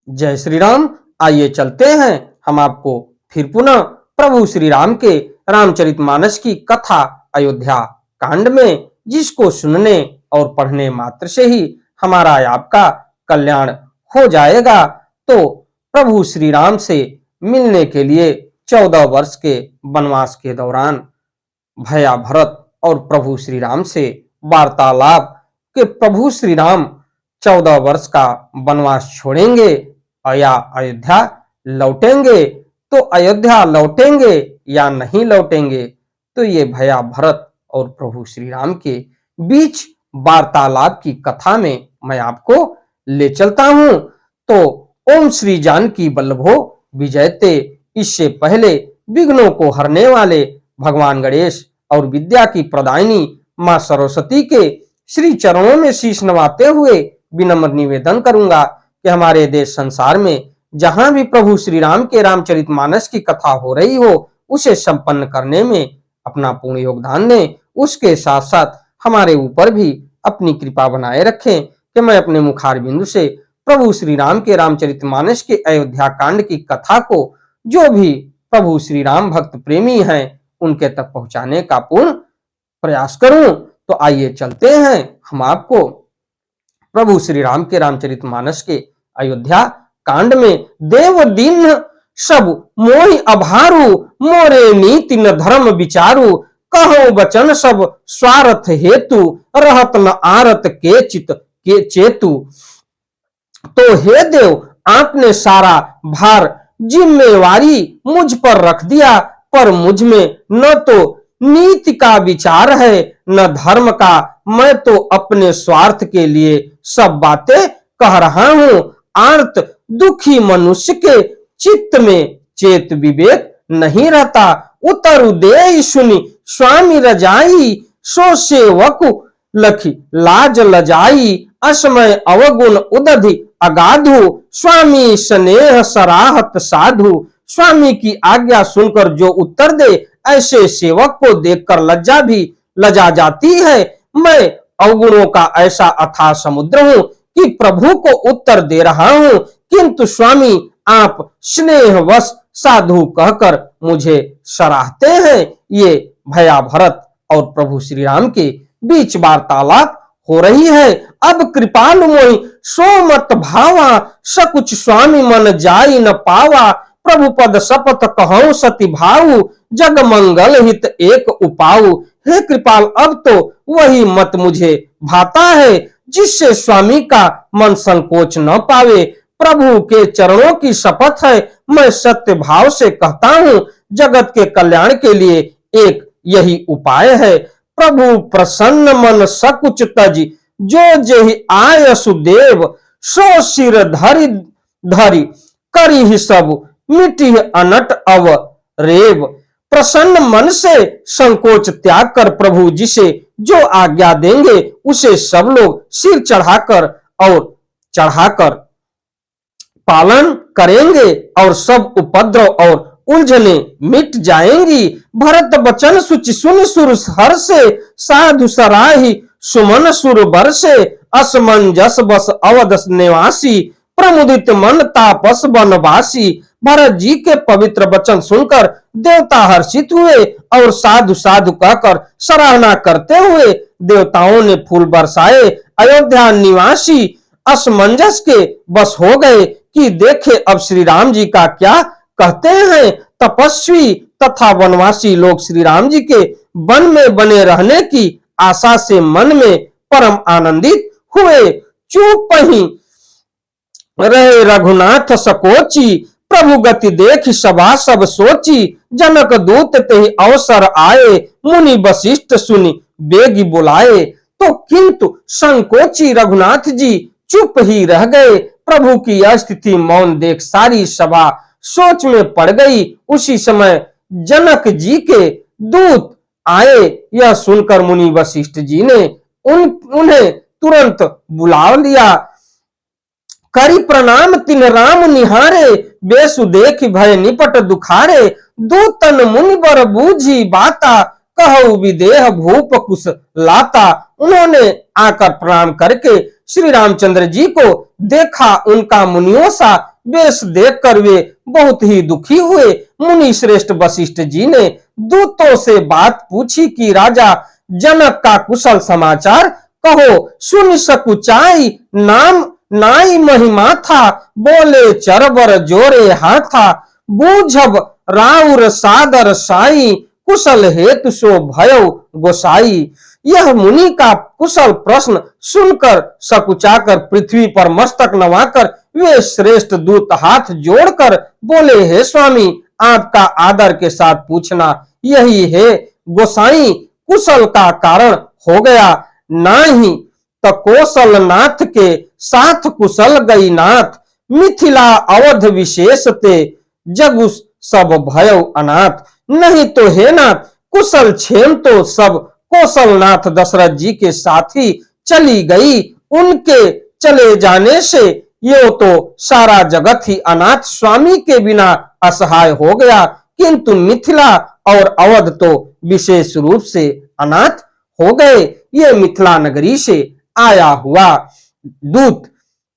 जय श्री राम। आइए चलते हैं हम आपको फिर पुनः प्रभु श्री राम के रामचरितमानस की कथा अयोध्या कांड में, जिसको सुनने और पढ़ने मात्र से ही हमारा आपका कल्याण हो जाएगा। तो प्रभु श्री राम से मिलने के लिए 14 वर्ष के वनवास के दौरान भैया भरत और प्रभु श्री राम से वार्तालाप के प्रभु श्री राम 14 वर्ष का वनवास छोड़ेंगे या अयोध्या लौटेंगे। तो अयोध्या लौटेंगे या नहीं लौटेंगे, तो ये भैया भरत और प्रभु श्री राम के बीच वार्तालाप की कथा में मैं आपको ले चलता हूं। तो ओम श्री जानकी वल्लभो विजयते, इससे पहले विघ्नों को हरने वाले भगवान गणेश और विद्या की प्रदायिनी मां सरस्वती के श्री चरणों में शीश नवाते हुए विनम्र निवेदन करूंगा कि हमारे देश संसार में जहां भी प्रभु श्री राम के रामचरितमानस की कथा हो रही हो, उसे संपन्न करने में अपना पूर्ण योगदान दें। उसके साथ साथ हमारे ऊपर भी अपनी कृपा बनाए रखें कि मैं अपने मुखार बिंदु से प्रभु श्री राम के रामचरितमानस के अयोध्या कांड की कथा को जो भी प्रभु श्री राम भक्त प्रेमी हैं उनके तक पहुंचाने का पूर्ण प्रयास करूं। तो आइए चलते हैं हम आपको प्रभु श्री राम के रामचरितमानस के अयोध्या कांड में। देव दीन सब मोहि अभारू, मोरे नीति न धर्म विचारू, कहो वचन सब स्वार्थ हेतु, रहत न आरत के चित के चेतु। तो हे देव, आपने सारा भार जिम्मेवारी मुझ पर रख दिया, पर मुझ में न तो नीति का विचार है न धर्म का। मैं तो अपने स्वार्थ के लिए सब बातें कह रहा हूं। आर्त दुखी मनुष्य के चित्त में चेत विवेक नहीं रहता। उतर दे सुनी स्वामी रजाई, सो सेवक लखी लाज लजाई। असमय अवगुण उदधि अगाधु, स्वामी स्नेह सराहत साधु। स्वामी की आज्ञा सुनकर जो उत्तर दे, ऐसे सेवक को देखकर लज्जा भी लजा जाती है। मैं अवगुणों का ऐसा अथाह समुद्र हूं कि प्रभु को उत्तर दे रहा हूं, किंतु स्वामी आप स्नेहवश साधु कहकर मुझे सराहते हैं। ये भैया भरत और प्रभु श्री राम के बीच वार्तालाप हो रही है। अब कृपालु मोहि सो मत भावा, सकुच स्वामी मन जाई न पावा। प्रभु पद शपथ कहूं सती भाऊ, जग मंगल हित एक उपाऊ। हे कृपाल, अब तो वही मत मुझे भाता है जिससे स्वामी का मन संकोच न पावे। प्रभु के चरणों की शपथ है, मैं सत्य भाव से कहता हूं, जगत के कल्याण के लिए एक यही उपाय है। प्रभु प्रसन्न मन सकुच तज, जो जेहि आय सुदेव। सो सिर धरि धरि करी ही सब, मिटी अनट अव रेव। प्रसन्न मन से संकोच त्याग कर प्रभु जिसे जो आज्ञा देंगे उसे सब लोग सिर चढ़ाकर पालन करेंगे और सब उपद्रव और उलझने मिट जाएंगी। भरत बचन सुचि सुन सुर हर से, साधु सराही सुमन सुर बरसे। असमंजस बस अवधस निवासी, प्रमुदित मन तापस बनवासी। भरत जी के पवित्र वचन सुनकर देवता हर्षित हुए और साधु साधु कहकर सराहना करते हुए देवताओं ने फूल बरसाए। अयोध्या निवासी असमंजस के बस हो गए कि देखे अब श्री राम जी का क्या कहते हैं। तपस्वी तथा वनवासी लोग श्री राम जी के वन में बने रहने की आशा से मन में परम आनंदित हुए। चुप ही रहे रघुनाथ सकोची, प्रभु गति देख सभा सब सोची। जनक दूत ते अवसर आए, मुनि वशिष्ठ सुनी बेगी बुलाए। तो किंतु संकोची रघुनाथ जी चुप ही रह गए। प्रभु की यह स्थिति मौन देख सारी सभा सोच में पड़ गई। उसी समय जनक जी के दूत आए। यह सुनकर मुनि वशिष्ठ जी ने उन्हें तुरंत बुला लिया। करी प्रणाम तिन राम निहारे, बेसु देख भय निपट दुखारे। दूतन मुनि बर बूझी बाता, कहु विदेह भूप कुश लाता। उन्होंने आकर प्रणाम करके श्री रामचंद्र जी को देखा। उनका मुनियों सा वेश देखकर वे बहुत ही दुखी हुए। मुनि श्रेष्ठ वशिष्ठ जी ने दूतों से बात पूछी कि राजा जनक का कुशल समाचार कहो। सुन सकुचाई नाम नाई महिमा था, बोले चरबर जोरे हाथा। बूझब राउर सादर साई, कुशल हेतु सो भयो गोसाई। यह मुनि का कुशल प्रश्न सुनकर सकुचाकर पृथ्वी पर मस्तक नवाकर वे श्रेष्ठ दूत हाथ जोड़कर बोले, हे स्वामी, आपका आदर के साथ पूछना यही है। गोसाई कुशल का कारण हो गया नाही, तो कौशल नाथ के साथ कुशल गई नाथ। मिथिला अवध विशेष ते जगु सब भयउ अनाथ। नहीं तो हे नाथ कुशल क्षेम तो सब कौशलनाथ दशरथ जी के साथ ही चली गई। उनके चले जाने से यो तो सारा जगत ही अनाथ स्वामी के बिना असहाय हो गया, किंतु मिथिला और अवध तो विशेष रूप से अनाथ हो गए। ये मिथिला नगरी से आया हुआ दूत,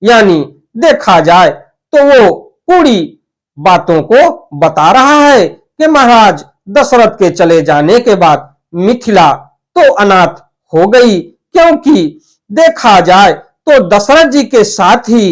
यानी देखा जाए तो वो पूरी बातों को बता रहा है कि महाराज दशरथ के चले जाने के बाद मिथिला तो अनाथ हो गई, क्योंकि देखा जाए तो दशरथ जी के साथ ही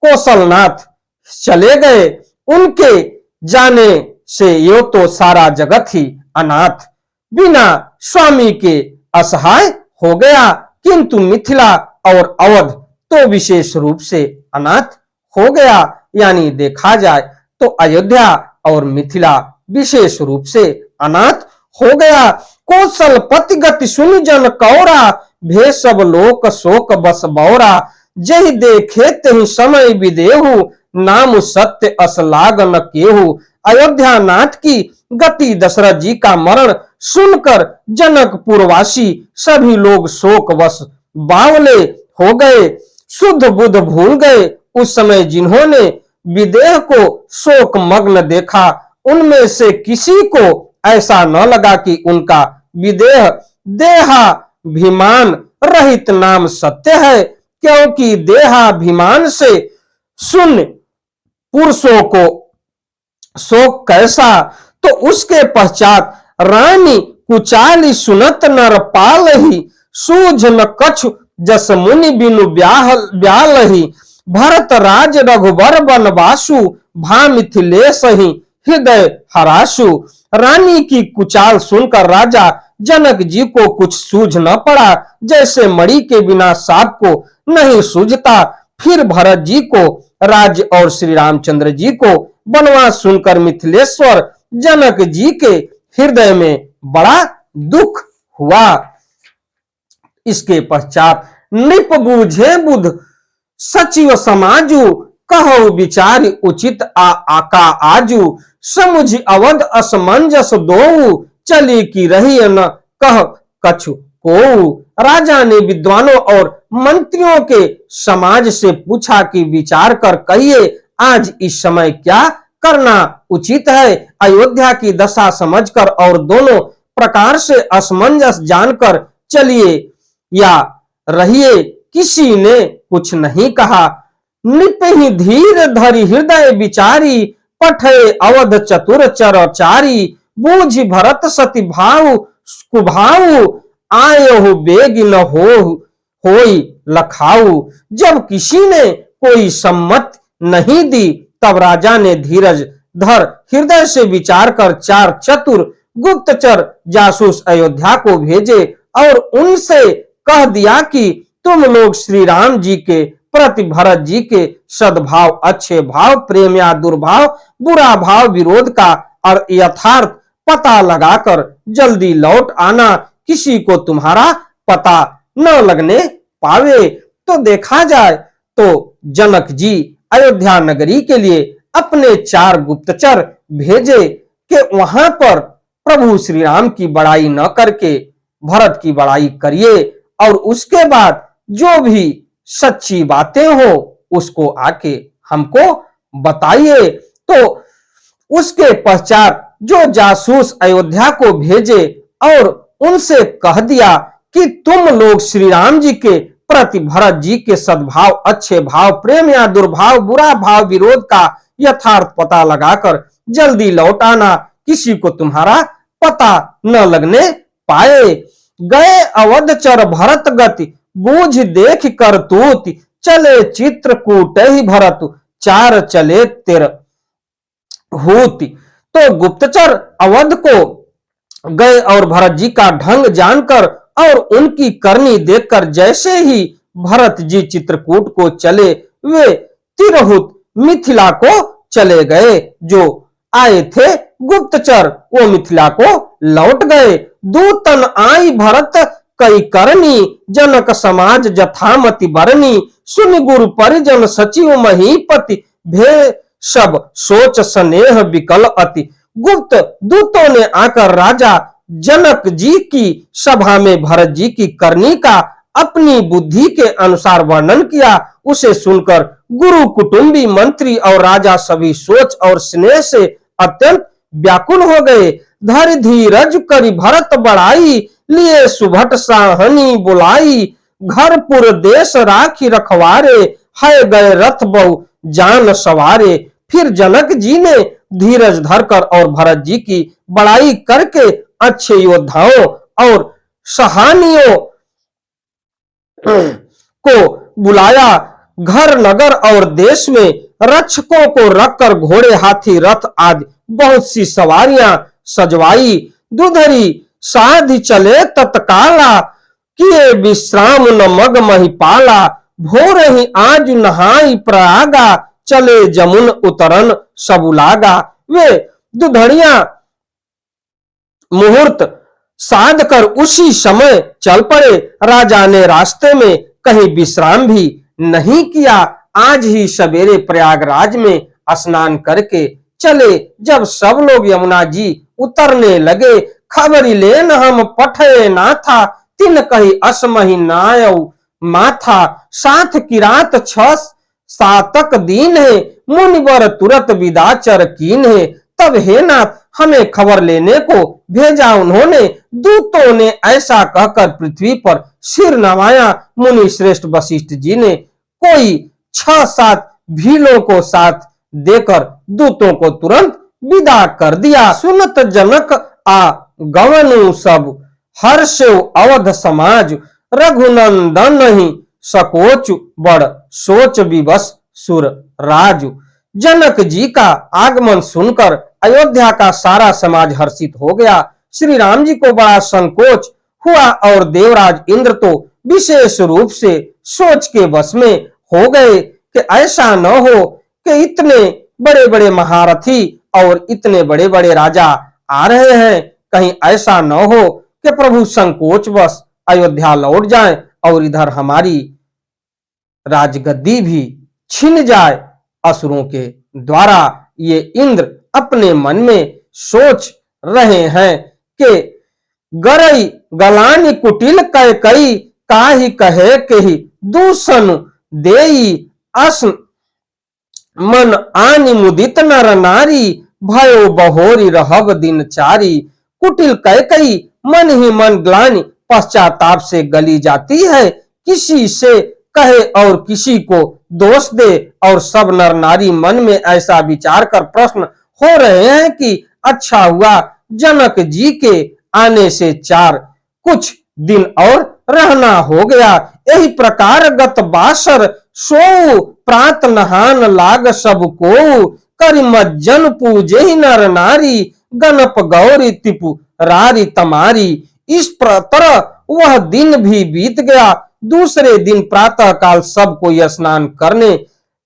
कौशलनाथ चले गए। उनके जाने से यो तो सारा जगत ही अनाथ बिना स्वामी के असहाय हो गया, किंतु मिथिला और अवध तो विशेष रूप से अनाथ हो गया। यानी देखा जाए तो अयोध्या और मिथिला विशेष रूप से अनाथ हो गया। कौशल पति गति सुन जन कौरा, भे सब लोक शोक बस बौरा। जहि देखे तहि समय विदेहु, नाम सत्य अस लाग न केहू। अयोध्या नाथ की गति दशरथ जी का मरण सुनकर जनकपुरवासी सभी लोग शोक वश बावले हो गए, शुद्ध बुद्ध भूल गए। उस समय जिन्होंने विदेह को शोक मग्न देखा, उनमें से किसी को ऐसा न लगा कि उनका विदेह देहाभिमान रहित नाम सत्य है, क्योंकि देहाभिमान से शून्य पुरुषों को शोक कैसा। तो उसके पश्चात रानी कुचाली सुनत नर पालही, सूझ न कछु जस मुनि बिनु ब्यालही। भरत राज रघुबर बनवासु, भा मिथिलेश ही हृदय हरासु। रानी की कुचाल सुनकर राजा जनक जी को कुछ सूझ न पड़ा, जैसे मणि के बिना सांप को नहीं सूझता। फिर भरत जी को राज्य और श्री रामचंद्र जी को बनवास सुनकर मिथिलेश्वर जनक जी के हृदय में बड़ा दुख हुआ। इसके पश्चात नृप बूझे बुध सचिव समाजु, कहो विचार उचित आका आजू। समुझ अवध असमंजस दोऊ, चली की रही न कह कछु को। राजा ने विद्वानों और मंत्रियों के समाज से पूछा कि विचार कर कहिए, आज इस समय क्या करना उचित है। अयोध्या की दशा समझकर और दोनों प्रकार से असमंजस जानकर चलिए या रहिए। किसी ने कुछ नहीं कहा। निप ही धीर धरि हृदय विचारी, पठे अवध चतुर चरचारी। बूझ भरत सति भाव कुभाऊ, आयो बेग न होई लखाऊ। जब किसी ने कोई सम्मत नहीं दी, तब राजा ने धीरज धर हृदय से विचार कर 4 चतुर गुप्तचर जासूस अयोध्या को भेजे और उनसे कह दिया कि तुम लोग श्री राम जी के प्रति भरत जी के सद्भाव, अच्छे भाव, प्रेम या दुर्भाव, बुरा भाव, विरोध का और यथार्थ पता लगाकर जल्दी लौट आना, किसी को तुम्हारा पता न लगने पावे। तो देखा जाए तो जनक जी अयोध्या नगरी के लिए अपने 4 गुप्तचर भेजे कि वहां पर प्रभु श्री राम की बड़ाई न करके भरत की बड़ाई करिए और उसके बाद जो भी सच्ची बातें हो उसको आके हमको बताइए। तो उसके पश्चात जो जासूस अयोध्या को भेजे और उनसे कह दिया कि तुम लोग श्री राम जी के प्रति भरत जी के सद्भाव, अच्छे भाव, प्रेम या दुर्भाव, बुरा भाव, विरोध का यथार्थ पता लगाकर जल्दी लौट आना, किसी को तुम्हारा पता न लगने पाए। गए अवधचर भरत गति, बूझ देख करतूत, चले चित्रकूट ही भरत, चार चले तिर होती। तो गुप्तचर अवध को गए और भरत जी का ढंग जानकर और उनकी करनी देखकर जैसे ही भरत जी चित्रकूट को चले, वे तिरहुत मिथिला को चले गए। जो आए थे गुप्तचर वो मिथिला को लौट गए। दूतन आई भरत कई करनी, जनक समाज जथामति बरनी, सुन गुरु परिजन सचिव महीपति, भे सब सोच स्नेह विकल अति। गुप्त दूतों ने आकर राजा जनक जी की सभा में भरत जी की करनी का अपनी बुद्धि के अनुसार वर्णन किया। उसे सुनकर गुरु, कुटुंबी, मंत्री और राजा सभी सोच और स्नेह से अत्यंत व्याकुल हो गए। धर धीरज करी भरत बढ़ाई, लिए सुभट साहनी बुलाई, घरपुर देश राखी रखवारे, है गए रथ बहु जान सवारे। फिर जनक जी ने धीरज धरकर और भरत जी की बड़ाई करके अच्छे योद्धाओं और सहानियों को बुलाया। घर, नगर और देश में रक्षकों को रखकर घोड़े, हाथी, रथ आदि बहुत सी सवारियां सजवाई। दुधरी साधि चले तत्काला, किए विश्राम न मग महिपाला, भोर ही आज नहाई प्रयागा, चले जमुन उतरन सबुलागा। वे दुधड़ियां मुहूर्त साध कर उसी समय चल पड़े। राजा ने रास्ते में कहीं विश्राम भी नहीं किया। आज ही सवेरे प्रयागराज में स्नान करके चले। जब सब लोग यमुना जी उतरने लगे, खबरी लेन हम पठे ना था, तिन कही असमहि नायऊ माथा, साथ किरात 6 सातक दीन है, मुनिवर तुरत विदाचर कीन है। तब हे नाथ हमें खबर लेने को भेजा उन्होंने। दूतों ने ऐसा कहकर पृथ्वी पर सिर नवाया। मुनि श्रेष्ठ वशिष्ठ जी ने कोई 6-7 भीलों को साथ देकर दूतों को तुरंत विदा कर दिया। सुनत जनक आ गवनु सब, हर्षेव अवध समाज, रघुनंदन ही सकोच बड़ सोच विवश सुर राजु। जनक जी का आगमन सुनकर अयोध्या का सारा समाज हर्षित हो गया। श्री राम जी को बड़ा संकोच हुआ और देवराज इंद्र तो विशेष रूप से सोच के वश में हो गए कि ऐसा न हो कि इतने बड़े बड़े महारथी और इतने बड़े बड़े राजा आ रहे हैं, कहीं ऐसा न हो कि प्रभु संकोचवश अयोध्या लौट जाएं और इधर हमारी राजगद्दी भी छिन जाए असुरों के द्वारा। ये इंद्र अपने मन में सोच रहे हैं कि गरई गलानी कुटिल कह कई, काहि कहे केहि दूषण देई, अस मन आनि मुदित नर नारी, भयो बहोरी रहब दिनचारी। कुटिल कह कई मन ही मन ग्लानि पश्चाताप से गली जाती है। किसी से कहे और किसी को दोष दे और सब नर नारी मन में ऐसा विचार कर प्रश्न हो रहे हैं कि अच्छा हुआ जनक जी के आने से 4 कुछ दिन और रहना हो गया। यही प्रकार गत बासर सो प्रात नहान लाग सब को, करि मज्जन पूजे ही नर नारी, गणप गौरी तिपु रारी तमारी। इस तरह वह दिन भी बीत गया। दूसरे दिन प्रातः काल सब कोई स्नान करने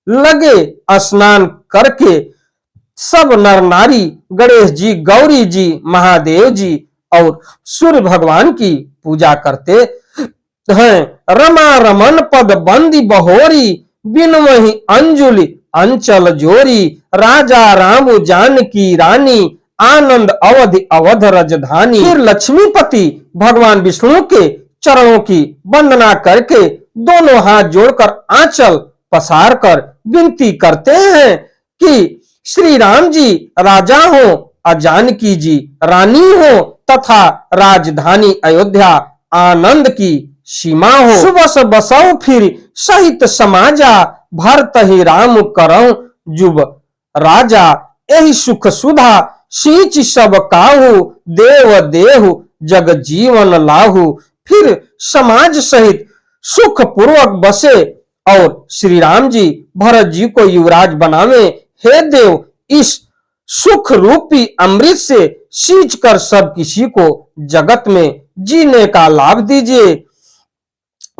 लगे। स्नान करके सब नर नारी गणेश जी, गौरी जी, महादेव जी और सूर्य भगवान की पूजा करते हैं। रमा रमन पद बंदी बहोरी, बिनवही अंजुलि अंचल जोरी, राजा राम जानकी रानी, आनंद अवधि अवध राजधानी। फिर लक्ष्मीपति भगवान विष्णु के चरणों की वंदना करके दोनों हाथ जोड़कर आंचल पसार कर विनती करते हैं कि श्री राम जी राजा हो और जानकी जी रानी हो तथा राजधानी अयोध्या आनंद की सीमा हो। सुबस बसऊ फिर सहित समाजा, भरत ही राम करऊं जुब राजा। यही सुख सुधा सींच सब काहू, देव देहु जग जीवन लाहू। फिर समाज सहित सुख पूर्वक बसे और श्री राम जी भरत जी को युवराज बनावे। हे देव, इस सुख रूपी अमृत से सींच कर सब किसी को जगत में जीने का लाभ दीजिए।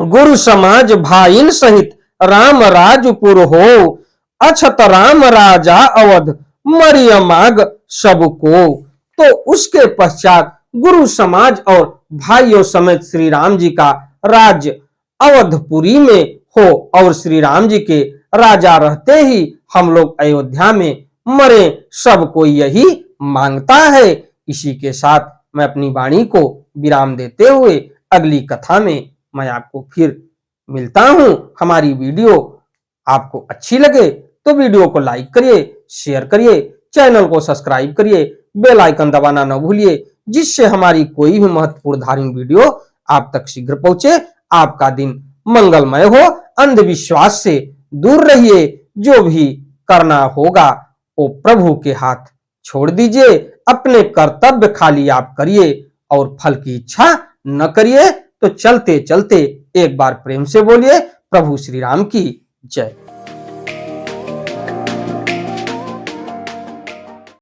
गुरु समाज भाईन सहित राम राजपुर हो, अछत राम राजा अवध मरिय माग सबको। तो उसके पश्चात गुरु समाज और भाइयों समेत श्री राम जी का राज्य अवधपुरी में हो और श्री राम जी के राजा रहते ही हम लोग अयोध्या में मरे, सबको यही मांगता है। इसी के साथ मैं अपनी वाणी को विराम देते हुए अगली कथा में मैं आपको फिर मिलता हूं। हमारी वीडियो आपको अच्छी लगे तो वीडियो को लाइक करिए, शेयर करिए, चैनल को सब्सक्राइब करिए, बेल आइकन दबाना न भूलिए, जिससे हमारी कोई भी महत्वपूर्ण धार्मिक वीडियो आप तक शीघ्र पहुंचे। आपका दिन मंगलमय हो। अंधविश्वास से दूर रहिए। जो भी करना होगा वो प्रभु के हाथ छोड़ दीजिए। अपने कर्तव्य खाली आप करिए और फल की इच्छा न करिए। तो चलते चलते एक बार प्रेम से बोलिए, प्रभु श्री राम की जय।